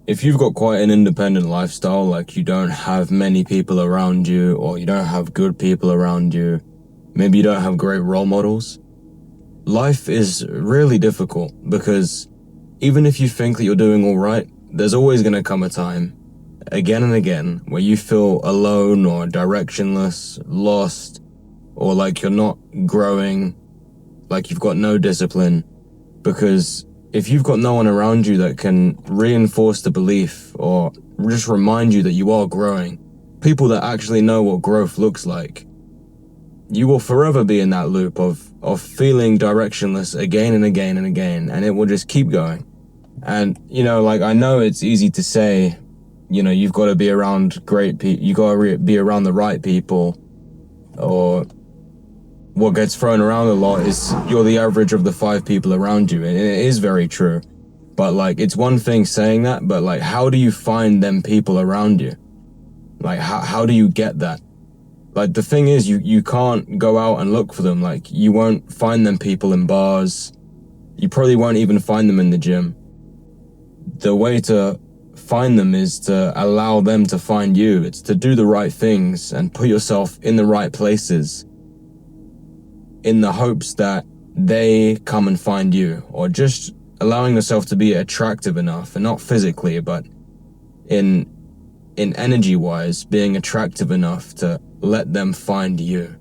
if you've got quite an independent lifestyle, like you don't have many people around you, or you don't have good people around you, maybe you don't have great role models, life is really difficult because even if you think that you're doing all right, there's always going to come a time, again and again, where you feel alone or directionless, lost, or like you're not growing, like you've got no discipline. Because if you've got no one around you that can reinforce the belief or just remind you that you are growing, people that actually know what growth looks like, you will forever be in that loop of feeling directionless again and again and again, and it will just keep going. And, like, I know it's easy to say, you've got to be around great people, you got to be around the right people, or what gets thrown around a lot is you're the average of the 5 people around you, and it is very true. But, like, it's one thing saying that, but, like, how do you find them people around you? Like, how do you get that? Like, the thing is, you can't go out and look for them. Like, you won't find them people in bars. You probably won't even find them in the gym. The way to find them is to allow them to find you. It's to do the right things and put yourself in the right places in the hopes that they come and find you, or just allowing yourself to be attractive enough, and not physically, but in energy wise, being attractive enough to let them find you.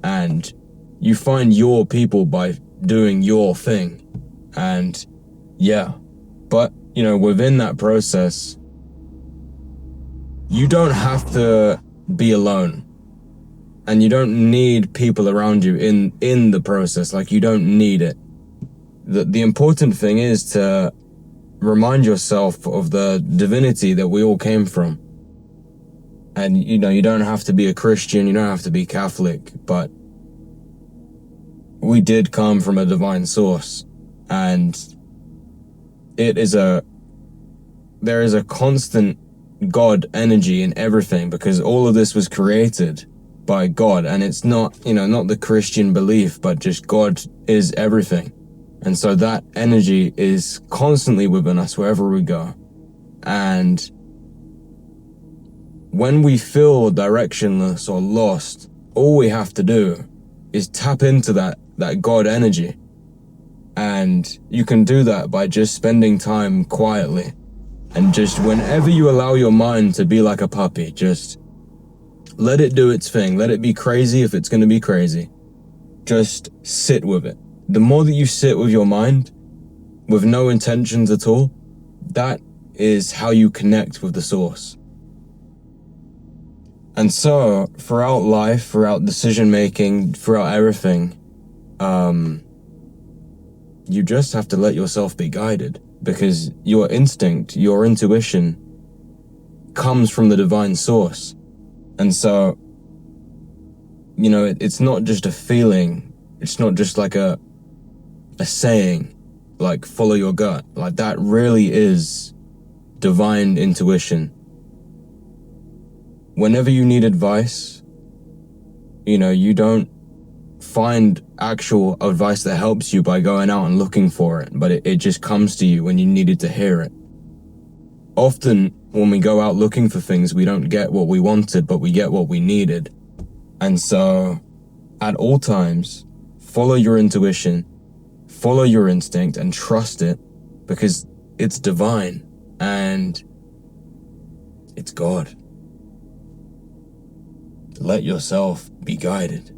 And you find your people by doing your thing. And yeah, but within that process, you don't have to be alone. And you don't need people around you in the process. Like, you don't need it. The important thing is to remind yourself of the divinity that we all came from. And, you don't have to be a Christian, you don't have to be Catholic, but we did come from a divine source. And there is a constant God energy in everything, because all of this was created by God, and it's not, not the Christian belief, but just God is everything. And so that energy is constantly within us wherever we go. And when we feel directionless or lost, all we have to do is tap into that God energy. And you can do that by just spending time quietly. And just whenever you allow your mind to be like a puppy, just let it do its thing. Let it be crazy if it's going to be crazy. Just sit with it. The more that you sit with your mind, with no intentions at all, that is how you connect with the source. And so, throughout life, throughout decision making, throughout everything, you just have to let yourself be guided, because your instinct, your intuition, comes from the divine source. And so, it's not just a feeling. It's not just like a saying, like, follow your gut. Like, that really is divine intuition. Whenever you need advice, you don't find actual advice that helps you by going out and looking for it, but it just comes to you when you needed to hear it. Often, when we go out looking for things, we don't get what we wanted, but we get what we needed. And so, at all times, follow your intuition, follow your instinct, and trust it, because it's divine, and it's God. Let yourself be guided.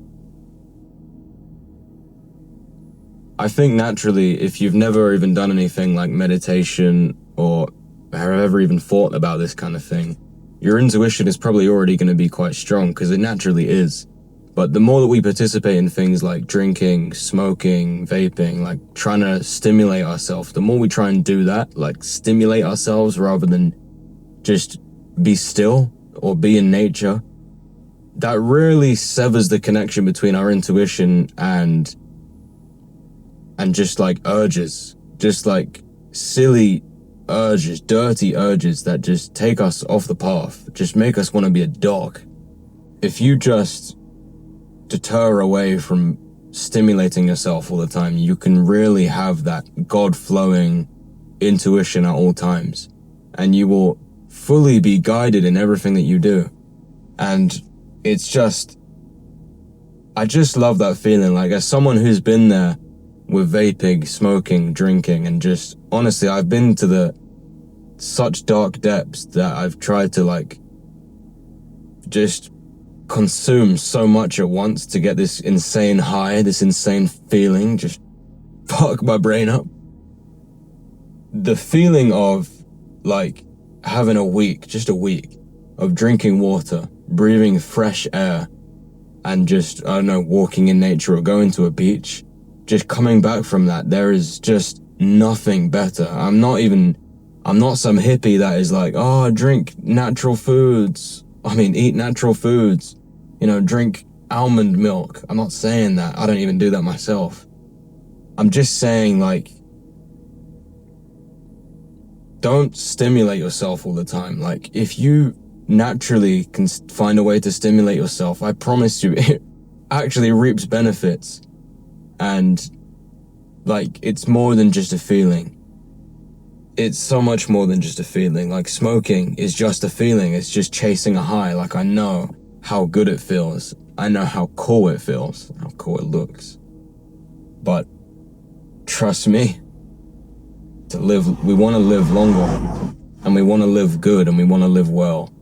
I think naturally, if you've never even done anything like meditation, or have ever even thought about this kind of thing, your intuition is probably already going to be quite strong, because it naturally is. But the more that we participate in things like drinking, smoking, vaping, like trying to stimulate ourselves, the more we try and do that, like stimulate ourselves rather than just be still or be in nature, that really severs the connection between our intuition and just like urges, just like silly urges, dirty urges that just take us off the path, just make us want to be a dog. If you just deter away from stimulating yourself all the time, you can really have that God-flowing intuition at all times. and you will fully be guided in everything that you do. And it's just, I just love that feeling. Like, as someone who's been there with vaping, smoking, drinking, and just, honestly, I've been to such dark depths that I've tried to, like, just consume so much at once to get this insane high, this insane feeling, just fuck my brain up. The feeling of, like, having just a week of drinking water, breathing fresh air, and just, I don't know, walking in nature or going to a beach, just coming back from that, there is just nothing better. I'm not some hippie that is like, oh, drink natural foods. I mean, eat natural foods. You know, drink almond milk. I'm not saying that. I don't even do that myself. I'm just saying, like, don't stimulate yourself all the time. Like, if you naturally can find a way to stimulate yourself, I promise you, it actually reaps benefits. And, like, it's more than just a feeling. It's so much more than just a feeling. Like, smoking is just a feeling. It's just chasing a high. Like, I know how good it feels. I know how cool it feels, how cool it looks. But trust me, we want to live longer, and we want to live good, and we want to live well.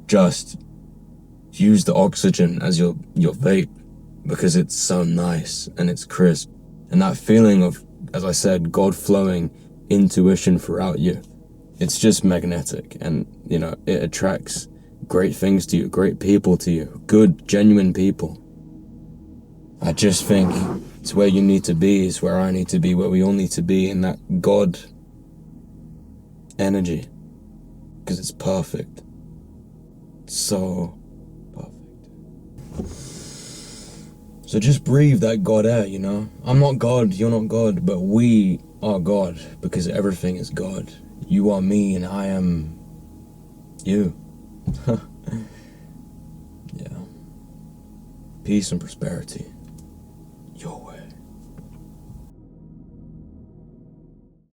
Just use the oxygen as your vape, because it's so nice and it's crisp. And that feeling of, as I said, God flowing intuition throughout you, it's just magnetic, and, you know, it attracts great things to you, great people to you, good, genuine people. I just think it's where you need to be, it's where I need to be, where we all need to be, in that God energy, because it's perfect. It's so perfect. So just breathe that God air, you know? I'm not God, you're not God, but we are God, because everything is God. You are me, and I am you. Yeah. Peace and prosperity.